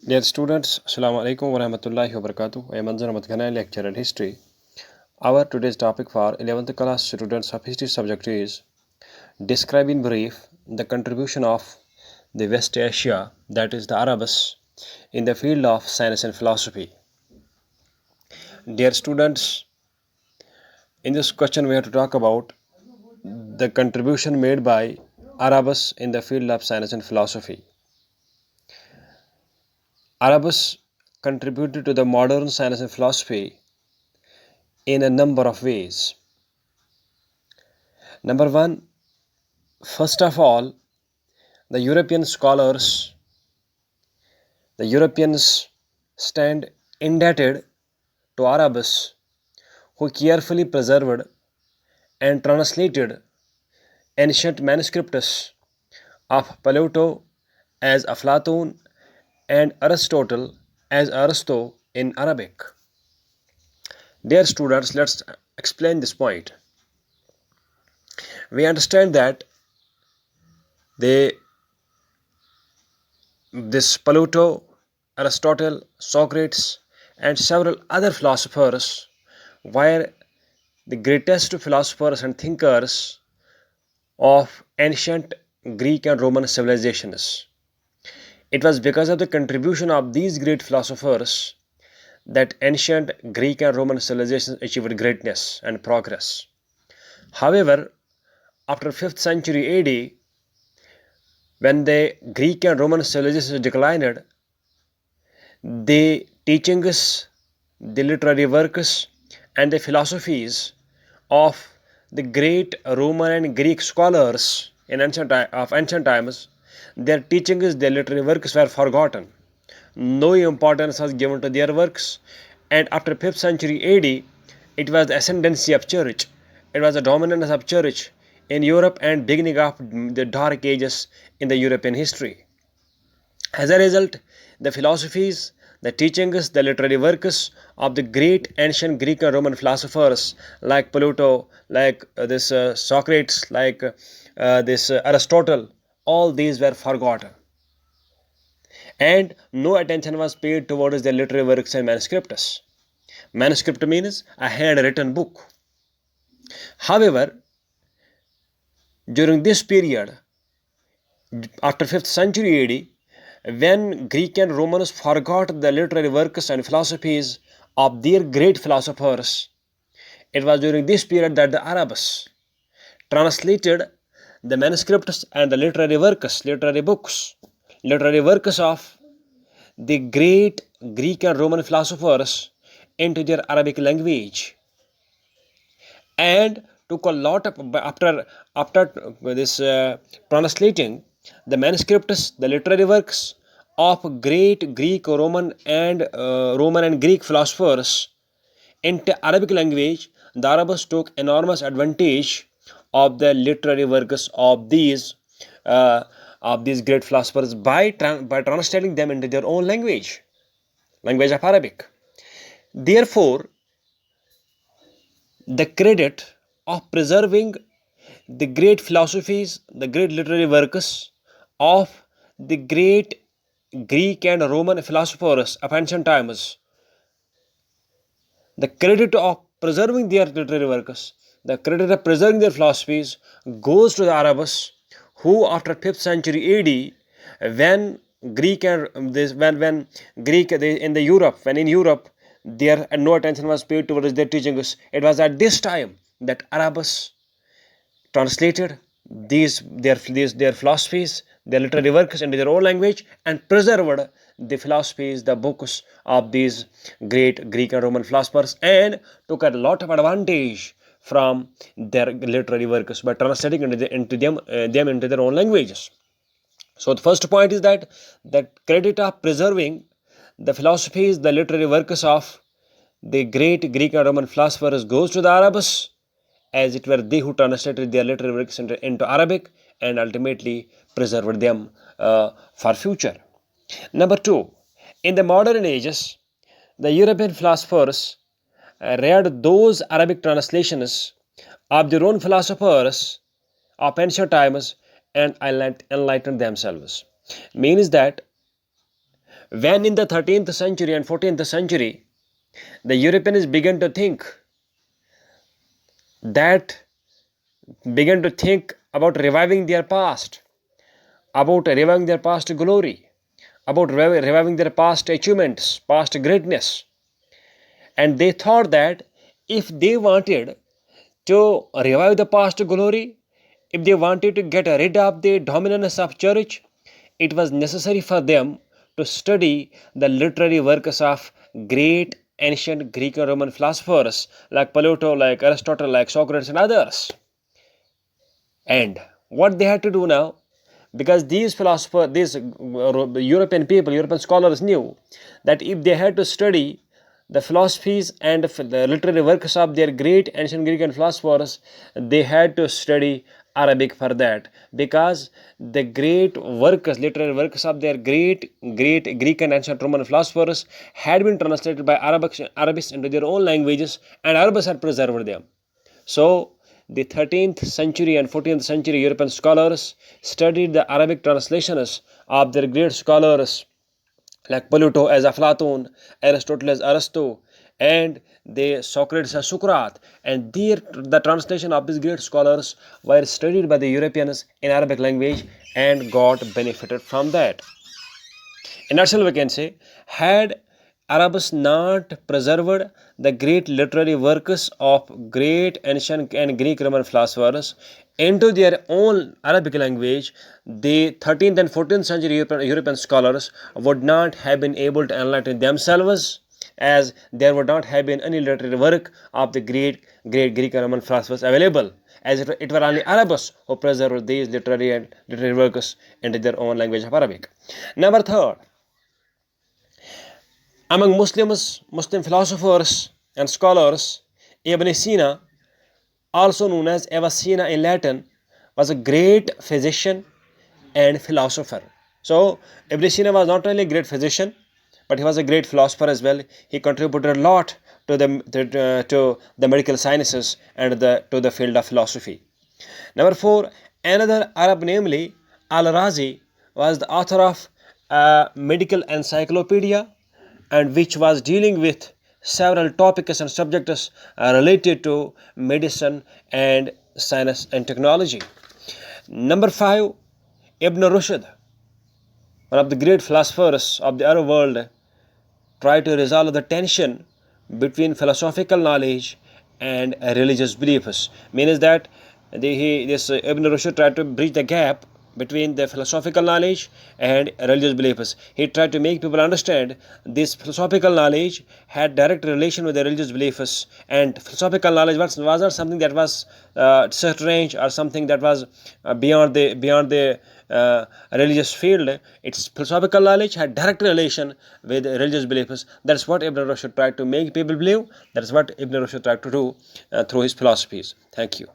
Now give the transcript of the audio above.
Dear students, Assalamu alaikum wa rahmatullahi wa barakatuh. I am Anzar Ahmad Ghana, lecturer in history. Our today's topic for 11th class students of history subject is describe in brief the contribution of the West Asia, that is the Arabs, in the field of science and philosophy. Dear students, in this question we have to talk about the contribution made by Arabs in the field of science and philosophy. Arabs contributed to the modern science and philosophy in a number of ways. Number one, first of all, the Europeans stand indebted to Arabs who carefully preserved and translated ancient manuscripts of Plato as Aflatun and Aristotle as Aristo in Arabic. Dear students, let's explain this point. We understand that this Plato, Aristotle, Socrates, and several other philosophers were the greatest philosophers and thinkers of ancient Greek and Roman civilizations. It was because of the contribution of these great philosophers that ancient Greek and Roman civilizations achieved greatness and progress. However, after 5th century AD, when the Greek and Roman civilizations declined, the teachings, the literary works, and the philosophies of the great Roman and Greek scholars in ancient times, their teachings, their literary works were forgotten. No importance was given to their works, and after 5th century AD, it was the ascendancy of church. It was the dominance of church in Europe and beginning of the dark ages in the European history. As a result, the philosophies, the teachings, the literary works of the great ancient Greek and Roman philosophers like Plato, like this Socrates, like this Aristotle, all these were forgotten. And no attention was paid towards their literary works and manuscripts. Manuscript means a handwritten book. However, during this period, after 5th century AD, when Greek and Romans forgot the literary works and philosophies of their great philosophers, it was during this period that the Arabs translated the manuscripts and the literary works of the great Greek and Roman philosophers into their Arabic language, and took a lot of after this translating the manuscripts, the literary works of great Greek, Roman and Greek philosophers into Arabic language. The Arabs took enormous advantage of the literary works of these great philosophers by translating them into their own language of Arabic. Therefore, the credit of preserving the great philosophies, the great literary works of the great Greek and Roman philosophers of ancient times, the credit of preserving their literary works, the credit of preserving their philosophies goes to the Arabs who, after 5th century AD, when Greek and this when Greek in the Europe, when in Europe there no attention was paid towards their teachings, it was at this time that Arabs translated their philosophies, their literary works into their own language, and preserved the philosophies, the books of these great Greek and Roman philosophers, and took a lot of advantage from their literary works by translating them into their own languages. So the first point is that credit of preserving the philosophies, the literary works of the great Greek and Roman philosophers goes to the Arabs, as it were they who translated their literary works into Arabic and ultimately preserved them for future. Number two, in the modern ages, the European philosophers read those Arabic translations of their own philosophers of ancient times and enlightened themselves. Means that When in the 13th century and 14th century, the Europeans that began to think about reviving their past, about reviving their past glory, about reviving their past achievements, past greatness. And they thought that if they wanted to revive the past glory, if they wanted to get rid of the dominance of church, it was necessary for them to study the literary works of great ancient Greek and Roman philosophers like Plato, like Aristotle, like Socrates, and others. And what they had to do now, because these philosophers, these European people, European scholars knew that if they had to study the philosophies and the literary works of their great ancient Greek and philosophers, they had to study Arabic for that, because the great works, literary works of their great Greek and ancient Roman philosophers had been translated by Arabics into their own languages, and Arabics had preserved them. So the 13th century and 14th century European scholars studied the Arabic translations of their great scholars like Plato as Aflatun, Aristotle as Aristo, and the Socrates as Socrates, and the translation of these great scholars were studied by the Europeans in Arabic language and got benefited from that. In nutshell, we can say, had Arabs not preserved the great literary works of great ancient and Greek Roman philosophers into their own Arabic language, the 13th and 14th century European scholars would not have been able to enlighten themselves, as there would not have been any literary work of the great Greek and Roman philosophers available, as it were only Arabs who preserved these literary works into their own language of Arabic. Number third, among Muslim philosophers and scholars, Ibn Sina, also known as Avicenna in Latin, was a great physician and philosopher. So, Ibn Sina was not only a great physician, but he was a great philosopher as well. He contributed a lot to the medical sciences and to the field of philosophy. Number 4, another Arab, namely Al-Razi, was the author of a medical encyclopedia, and which was dealing with several topics and subjects related to medicine and science and technology. Number 5, Ibn Rushd, one of the great philosophers of the Arab world, tried to resolve the tension between philosophical knowledge and religious beliefs. Means that this Ibn Rushd tried to bridge the gap between the philosophical knowledge and religious beliefs. He tried to make people understand this philosophical knowledge had direct relation with the religious beliefs, and philosophical knowledge was not something that was strange or something that was beyond the religious field. Its philosophical knowledge had direct relation with religious beliefs. That's what Ibn Rushd tried to make people believe. That's what Ibn Rushd tried to do through his philosophies. Thank you.